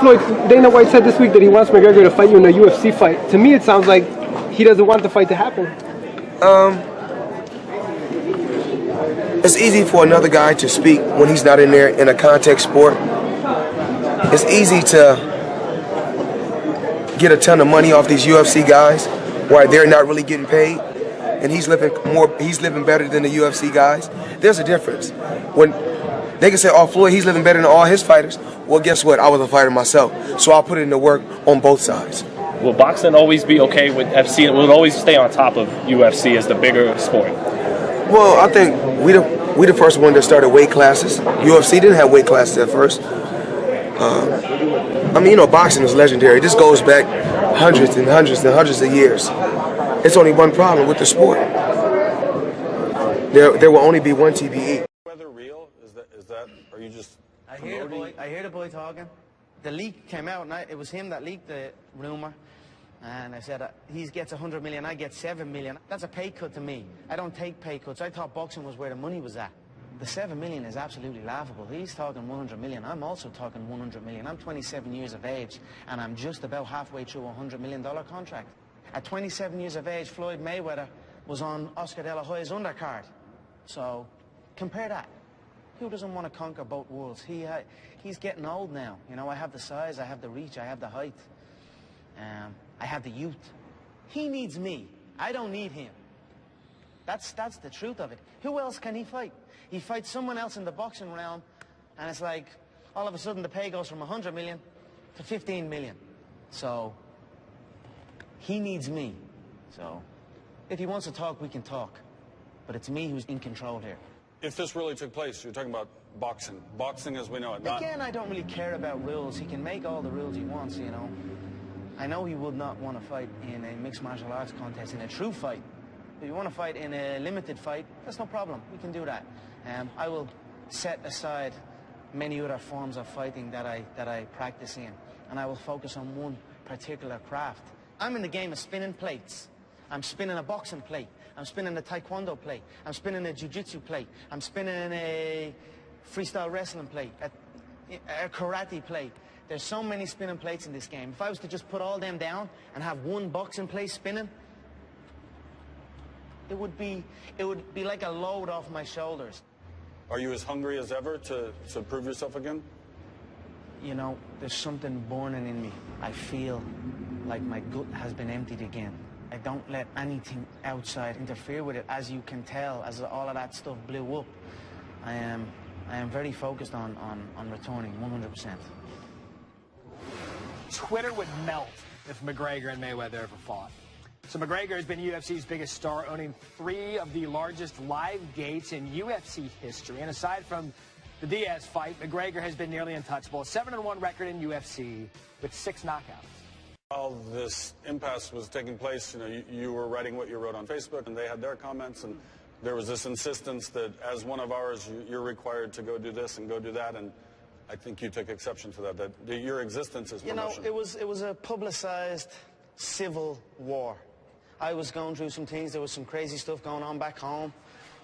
Floyd, Dana White said this week that he wants McGregor to fight you in a UFC fight. To me, it sounds like he doesn't want the fight to happen. It's easy for another guy to speak when he's not in there in a contact sport. It's easy to get a ton of money off these UFC guys while they're not really getting paid, and he's living better than the UFC guys. There's a difference. When they can say, "Oh, Floyd, he's living better than all his fighters." Well, guess what? I was a fighter myself, so I'll put in the work on both sides. Will boxing always be okay with FC? Will it always stay on top of UFC as the bigger sport? Well, I think we the first one that started weight classes. UFC didn't have weight classes at first. I mean, you know, boxing is legendary. This goes back hundreds and hundreds and hundreds of years. It's only one problem with the sport. There will only be one TBE. Whether real is that? Are you just? I hear the boy talking. The leak came out, and it was him that leaked the rumor. And I said, he gets 100 million, I get 7 million. That's a pay cut to me. I don't take pay cuts. I thought boxing was where the money was at. The 7 million is absolutely laughable. He's talking 100 million. I'm also talking 100 million. I'm 27 years of age, and I'm just about halfway through a $100 million contract. At 27 years of age, Floyd Mayweather was on Oscar De La Hoya's undercard. So, compare that. Who doesn't want to conquer both worlds? He's getting old now. You know, I have the size, I have the reach, I have the height. I have the youth. He needs me. I don't need him. That's the truth of it. Who else can he fight? He fights someone else in the boxing realm, and it's like, all of a sudden the pay goes from 100 million to 15 million. So, he needs me. So, if he wants to talk, we can talk. But it's me who's in control here. If this really took place, you're talking about boxing. Boxing as we know it. Again, I don't really care about rules. He can make all the rules he wants, you know. I know he would not want to fight in a mixed martial arts contest, in a true fight. If you want to fight in a limited fight, that's no problem. We can do that. I will set aside many other forms of fighting that I practice in, and I will focus on one particular craft. I'm in the game of spinning plates. I'm spinning a boxing plate. I'm spinning a taekwondo plate. I'm spinning a jiu-jitsu plate. I'm spinning a freestyle wrestling plate, a karate plate. There's so many spinning plates in this game. If I was to just put all them down and have one boxing plate spinning, it would be like a load off my shoulders. Are you as hungry as ever to prove yourself again? You know, there's something burning in me. I feel like my gut has been emptied again. I don't let anything outside interfere with it. As you can tell, as all of that stuff blew up, I am very focused on returning 100%. Twitter would melt if McGregor and Mayweather ever fought. So McGregor has been UFC's biggest star, owning 3 of the largest live gates in UFC history. And aside from the Diaz fight, McGregor has been nearly untouchable. A 7-1 record in UFC with 6 knockouts. While this impasse was taking place, you know, you were writing what you wrote on Facebook, and they had their comments, and there was this insistence that as one of ours, you're required to go do this and go do that, and I think you took exception to that your existence is promotion. You know, it was a publicized civil war. I was going through some things. There was some crazy stuff going on back home.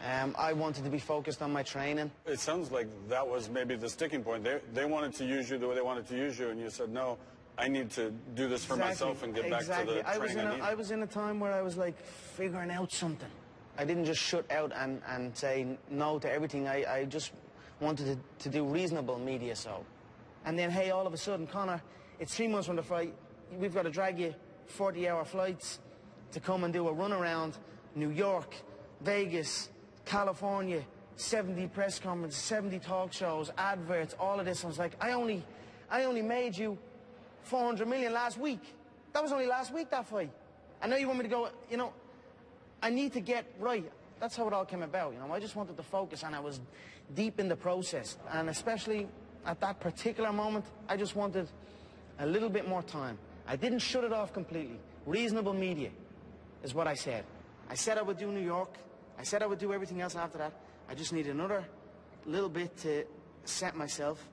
I wanted to be focused on my training. It sounds like that was maybe the sticking point. They wanted to use you the way they wanted to use you, and you said, no, I need to do this for myself and get back to the training I was in a time where I was like figuring out something. I didn't just shut out and say no to everything. I just wanted to do reasonable media, so. And then, hey, all of a sudden, Conor, it's 3 months from the fight. We've got to drag you 40-hour flights to come and do a run around New York, Vegas, California, 70 press conferences, 70 talk shows, adverts, all of this. I was like, I only made you 400 million last week. That was only last week, that fight. I know you want me to go, you know, I need to get right. That's how it all came about, you know. I just wanted to focus, and I was deep in the process. And especially at that particular moment, I just wanted a little bit more time. I didn't shut it off completely. Reasonable media is what I said. I said I would do New York. I said I would do everything else after that. I just needed another little bit to set myself.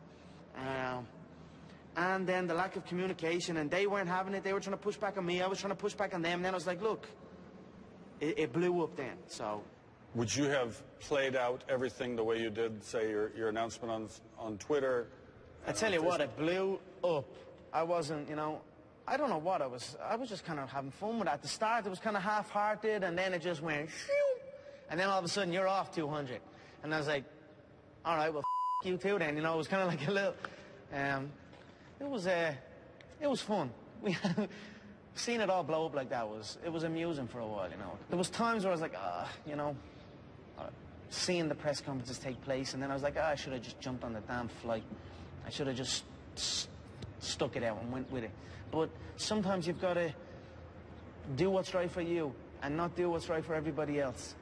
And then the lack of communication, and they weren't having it. They were trying to push back on me. I was trying to push back on them. And then I was like, look, it blew up then, so. Would you have played out everything the way you did, say, your announcement on Twitter? I tell you what, it blew up I wasn't, you know, I don't know what I was just kind of having fun with it. At the start, it was kind of half-hearted, and then it just went, shoo, and then all of a sudden, you're off 200. And I was like, all right, well, you too then, you know, it was kind of like a little, it was fun. Seeing it all blow up like that it was amusing for a while, you know. There was times where I was like, you know, seeing the press conferences take place, and then I was like, I should have just jumped on the damn flight. I should have just stuck it out and went with it. But sometimes you've got to do what's right for you and not do what's right for everybody else.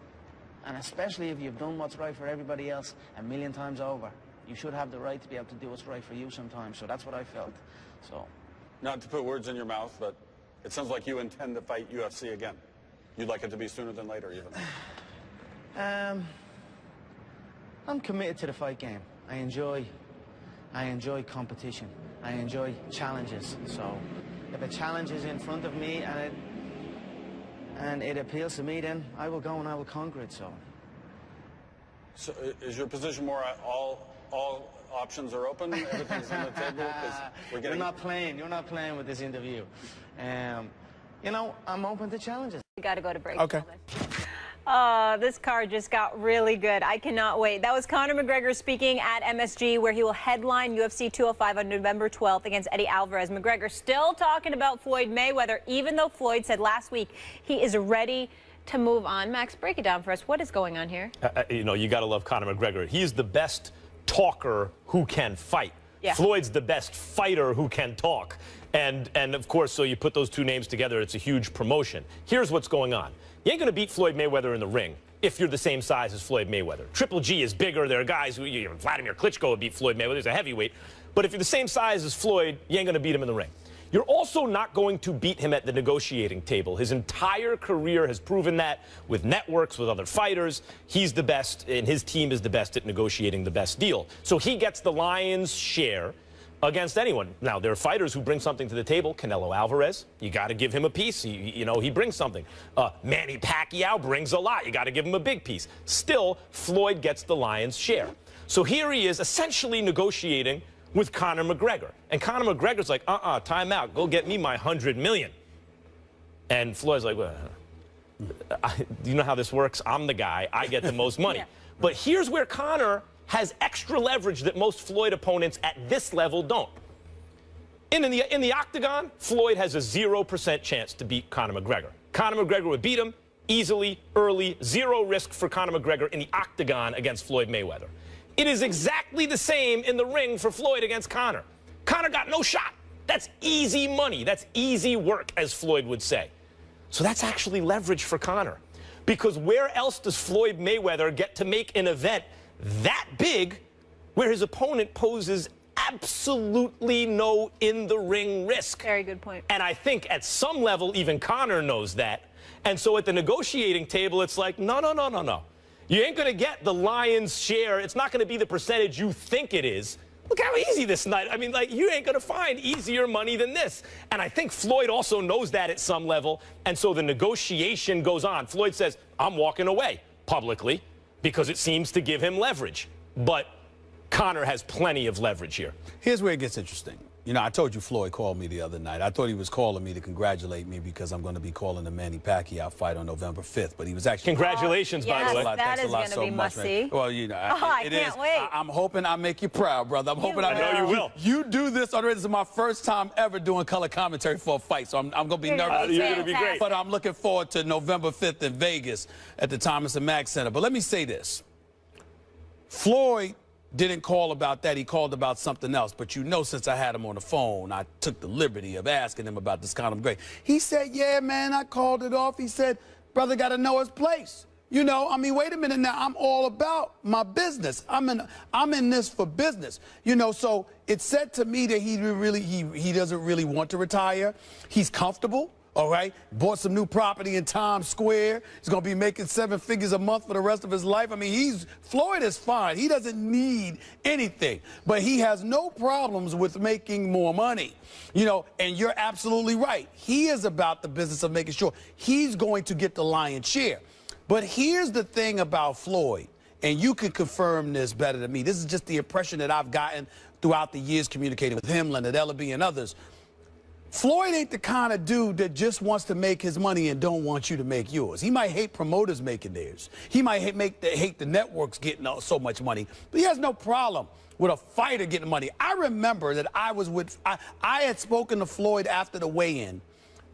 And especially if you've done what's right for everybody else a million times over, you should have the right to be able to do what's right for you sometimes. So that's what I felt. So, not to put words in your mouth, but it sounds like you intend to fight UFC again. You'd like it to be sooner than later, even. I'm committed to the fight game. I enjoy competition. I enjoy challenges. So if a challenge is in front of me and it appeals to me, then I will go and I will conquer it. So is your position more all options are open? Everything's on the table? 'Cause we're getting... You're not playing with this interview. You know, I'm open to challenges. We got to go to break. Okay. This card just got really good. I cannot wait. That was Conor McGregor speaking at MSG, where he will headline UFC 205 on November 12th against Eddie Alvarez. McGregor still talking about Floyd Mayweather, even though Floyd said last week he is ready to move on. Max, break it down for us. What is going on here? You know, you got to love Conor McGregor. He's the best talker who can fight. Yeah. Floyd's the best fighter who can talk. And of course, so you put those two names together, it's a huge promotion. Here's what's going on. You ain't going to beat Floyd Mayweather in the ring if you're the same size as Floyd Mayweather. Triple G is bigger. There are guys who, Vladimir Klitschko would beat Floyd Mayweather. He's a heavyweight. But if you're the same size as Floyd, you ain't going to beat him in the ring. You're also not going to beat him at the negotiating table. His entire career has proven that with networks, with other fighters. He's the best, and his team is the best at negotiating the best deal. So he gets the lion's share against anyone. Now, there are fighters who bring something to the table. Canelo Alvarez, you got to give him a piece. He brings something. Manny Pacquiao brings a lot. You got to give him a big piece. Still, Floyd gets the lion's share. So here he is essentially negotiating with Conor McGregor. And Conor McGregor's like, time out. Go get me my $100 million. And Floyd's like, well, do you know how this works? I'm the guy. I get the most money. Yeah. But here's where Conor has extra leverage that most Floyd opponents at this level don't. In the octagon, Floyd has a 0% chance to beat Conor McGregor. Conor McGregor would beat him easily, early, zero risk for Conor McGregor in the octagon against Floyd Mayweather. It is exactly the same in the ring for Floyd against Conor. Conor got no shot. That's easy money. That's easy work, as Floyd would say. So that's actually leverage for Conor. Because where else does Floyd Mayweather get to make an event that big where his opponent poses absolutely no in-the-ring risk? Very good point. And I think at some level, even Conor knows that. And so at the negotiating table, it's like, no. You ain't going to get the lion's share. It's not going to be the percentage you think it is. Look how easy this night. I mean, like, you ain't going to find easier money than this. And I think Floyd also knows that at some level. And so the negotiation goes on. Floyd says, I'm walking away publicly because it seems to give him leverage. But Conor has plenty of leverage here. Here's where it gets interesting. You know, I told you Floyd called me the other night. I thought he was calling me to congratulate me because I'm going to be calling the Manny Pacquiao fight on November 5th. But he was actually... Congratulations, by the way. That is going to be must-see. Well, you know, I can't wait. I'm hoping I make you proud, brother. I'm hoping I know you will. You do this already. This is my first time ever doing color commentary for a fight, so I'm going to be nervous. You're going to be great. But I'm looking forward to November 5th in Vegas at the Thomas & Mack Center. But let me say this. Floyd didn't call about that. He called about something else. But you know, since I had him on the phone, I took the liberty of asking him about this Conor McGregor. He said, yeah, man, I called it off. He said, brother got to know his place. You know, I mean, wait a minute now. I'm all about my business. I'm in this for business. You know, so it said to me that he doesn't really want to retire. He's comfortable. All right, bought some new property in Times Square. He's going to be making 7 figures a month for the rest of his life. I mean, Floyd is fine. He doesn't need anything, but he has no problems with making more money. You know, and you're absolutely right. He is about the business of making sure he's going to get the lion's share. But here's the thing about Floyd, and you can confirm this better than me. This is just the impression that I've gotten throughout the years communicating with him, Leonard Ellaby, and others. Floyd ain't the kind of dude that just wants to make his money and don't want you to make yours. He might hate promoters making theirs. He might hate the networks getting so much money. But he has no problem with a fighter getting money. I remember that I had spoken to Floyd after the weigh-in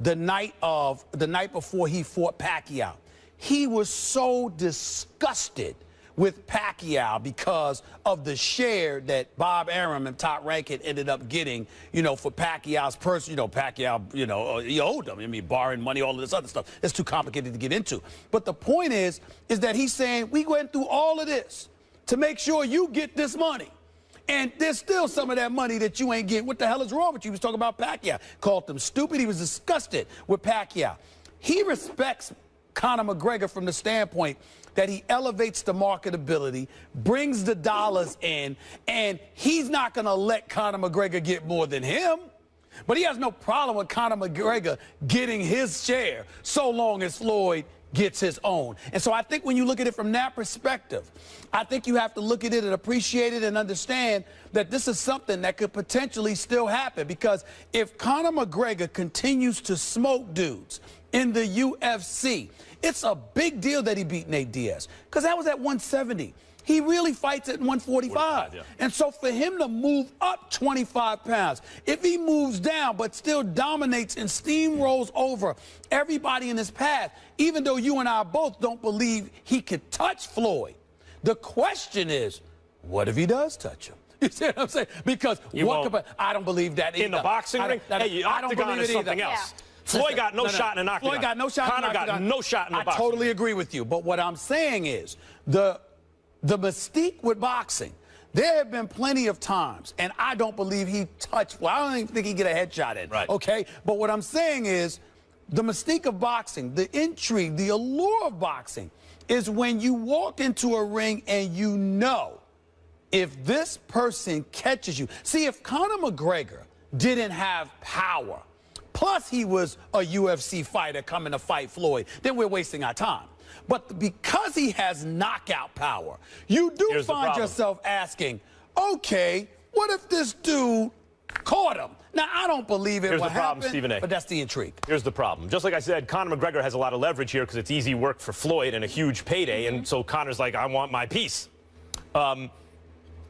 the night before he fought Pacquiao. He was so disgusted with Pacquiao because of the share that Bob Arum and Top Rank had ended up getting, for Pacquiao's person. Pacquiao, he owed them. I mean, borrowing money, all of this other stuff. It's too complicated to get into. But the point is that he's saying, we went through all of this to make sure you get this money. And there's still some of that money that you ain't getting. What the hell is wrong with you? He was talking about Pacquiao. Called him stupid. He was disgusted with Pacquiao. He respects Conor McGregor from the standpoint that he elevates the marketability, brings the dollars in, and he's not going to let Conor McGregor get more than him. But he has no problem with Conor McGregor getting his share so long as Floyd gets his own. And so I think when you look at it from that perspective, I think you have to look at it and appreciate it and understand that this is something that could potentially still happen, because if Conor McGregor continues to smoke dudes in the UFC, it's a big deal that he beat Nate Diaz, because that was at 170. He really fights at 145. Yeah. And so for him to move up 25 pounds, if he moves down but still dominates and steamrolls over everybody in his path, even though you and I both don't believe he could touch Floyd, the question is, what if he does touch him? You see what I'm saying? Because I don't believe that either. In the boxing ring? Hey, octagon is something else. Yeah. Floyd got no shot in an octagon. Floyd got no shot in an octagon. Conor got no shot in the boxing. I totally agree with you. But what I'm saying is the mystique with boxing, there have been plenty of times, and I don't believe he touched. Well, I don't even think he get a headshot in. Right. Okay? But what I'm saying is the mystique of boxing, the intrigue, the allure of boxing is when you walk into a ring and you know if this person catches you. See, if Conor McGregor didn't have power, plus he was a UFC fighter coming to fight Floyd, then we're wasting our time. But because he has knockout power, you do find yourself asking, okay, what if this dude caught him? Now, I don't believe it will happen, Stephen A. But that's the intrigue. Here's the problem. Just like I said, Conor McGregor has a lot of leverage here because it's easy work for Floyd and a huge payday, and so Conor's like, I want my piece.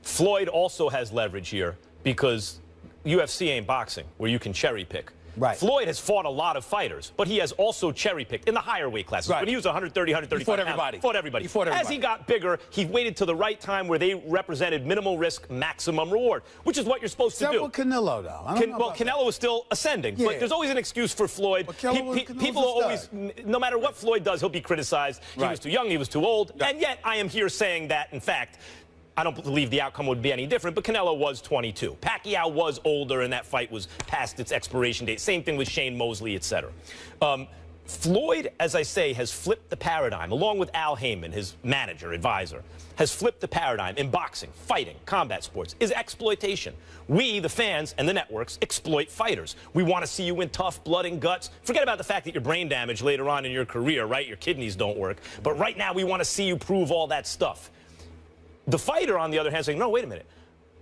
Floyd also has leverage here because UFC ain't boxing where you can cherry pick. Right. Floyd has fought a lot of fighters, but he has also cherry-picked in the higher weight classes. Right. When he was 130, 135 he fought everybody. Pounds, fought everybody. As he got bigger, he waited till the right time where they represented minimal risk, maximum reward, which is what you're supposed to do. Except with Canelo, though. Well, Canelo is still ascending, but there's always an excuse for Floyd. People are always, no matter what Floyd does, he'll be criticized. He was too young, he was too old, and yet I am here saying that, in fact, I don't believe the outcome would be any different, but Canelo was 22. Pacquiao was older, and that fight was past its expiration date. Same thing with Shane Mosley, etc. Floyd, as I say, has flipped the paradigm, along with Al Heyman, his manager, advisor, has flipped the paradigm in boxing, fighting, combat sports, is exploitation. We, the fans and the networks, exploit fighters. We want to see you win tough, blood and guts. Forget about the fact that you're brain damaged later on in your career, right? Your kidneys don't work. But right now, we want to see you prove all that stuff. The fighter, on the other hand, saying, no, wait a minute.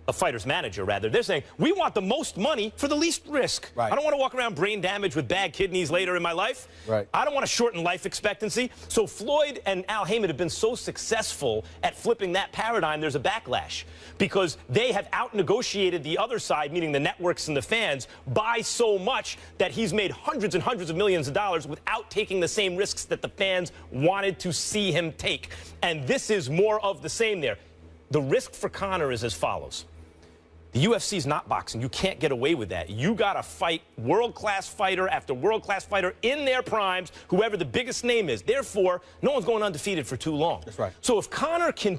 A fighter's manager, rather. They're saying, we want the most money for the least risk. Right. I don't want to walk around brain damaged with bad kidneys later in my life. Right. I don't want to shorten life expectancy. So Floyd and Al Heyman have been so successful at flipping that paradigm, there's a backlash. Because they have out-negotiated the other side, meaning the networks and the fans, by so much that he's made hundreds and hundreds of millions of dollars without taking the same risks that the fans wanted to see him take. And this is more of the same there. The risk for Conor is as follows. The UFC is not boxing. You can't get away with that. You got to fight world-class fighter after world-class fighter in their primes, whoever the biggest name is. Therefore, no one's going undefeated for too long. That's right. So if Conor can